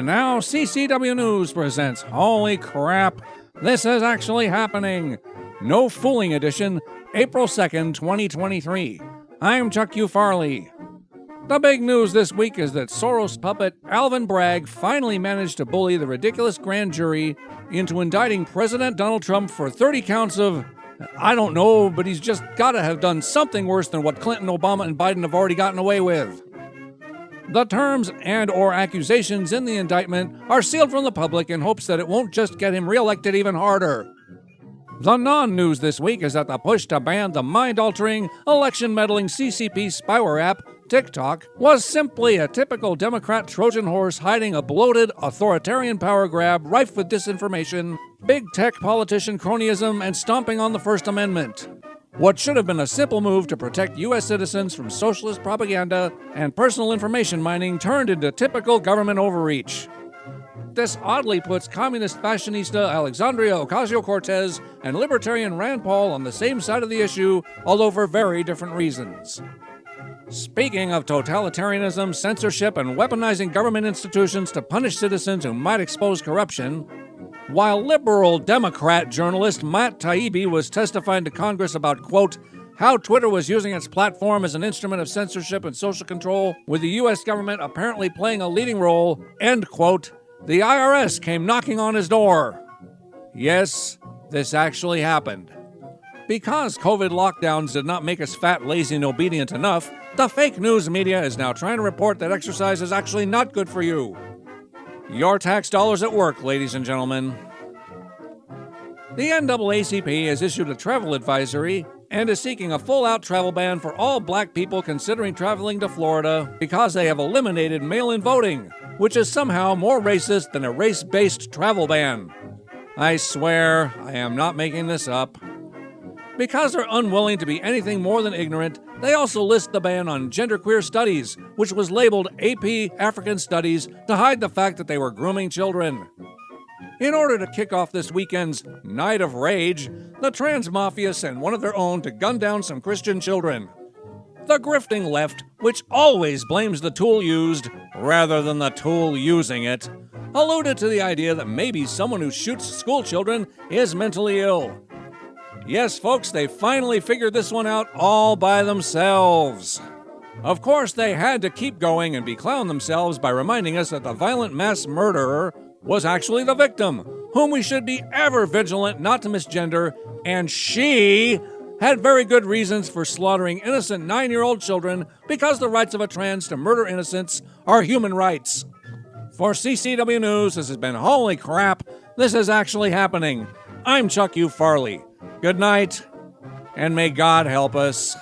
And now CCW News presents Holy Crap, This Is Actually Happening! No Fooling Edition, April 2nd, 2023. I'm Chuck U. Farley. The big news this week is that Soros puppet Alvin Bragg finally managed to bully the ridiculous grand jury into indicting President Donald Trump for 30 counts of, I don't know, but he's just gotta have done something worse than what Clinton, Obama, and Biden have already gotten away with. The terms and/or accusations in the indictment are sealed from the public in hopes that it won't just get him reelected even harder. The non-news this week is that the push to ban the mind-altering, election-meddling CCP spyware app, TikTok, was simply a typical Democrat Trojan horse hiding a bloated, authoritarian power grab rife with disinformation, big tech politician cronyism, and stomping on the First Amendment. What should have been a simple move to protect U.S. citizens from socialist propaganda and personal information mining turned into typical government overreach. This oddly puts communist fashionista Alexandria Ocasio-Cortez and libertarian Rand Paul on the same side of the issue, although for very different reasons. Speaking of totalitarianism, censorship, and weaponizing government institutions to punish citizens who might expose corruption, while liberal Democrat journalist Matt Taibbi was testifying to Congress about, quote, how Twitter was using its platform as an instrument of censorship and social control, with the U.S. government apparently playing a leading role, end quote, the IRS came knocking on his door. Yes, this actually happened. Because COVID lockdowns did not make us fat, lazy, and obedient enough, the fake news media is now trying to report that exercise is actually not good for you. Your tax dollars at work, ladies and gentlemen. The NAACP has issued a travel advisory and is seeking a full-out travel ban for all black people considering traveling to Florida because they have eliminated mail-in voting, which is somehow more racist than a race-based travel ban. I swear, I am not making this up. Because they're unwilling to be anything more than ignorant, they also list the ban on genderqueer studies, which was labeled AP African Studies to hide the fact that they were grooming children. In order to kick off this weekend's Night of Rage, the trans mafia sent one of their own to gun down some Christian children. The grifting left, which always blames the tool used rather than the tool using it, alluded to the idea that maybe someone who shoots school children is mentally ill. Yes, folks, they finally figured this one out all by themselves. Of course, they had to keep going and beclown themselves by reminding us that the violent mass murderer was actually the victim, whom we should be ever vigilant not to misgender, and she had very good reasons for slaughtering innocent 9-year-old children because the rights of a trans to murder innocents are human rights. For CCW News, this has been Holy Crap, This Is Actually Happening. I'm Chuck U. Farley. Good night, and may God help us.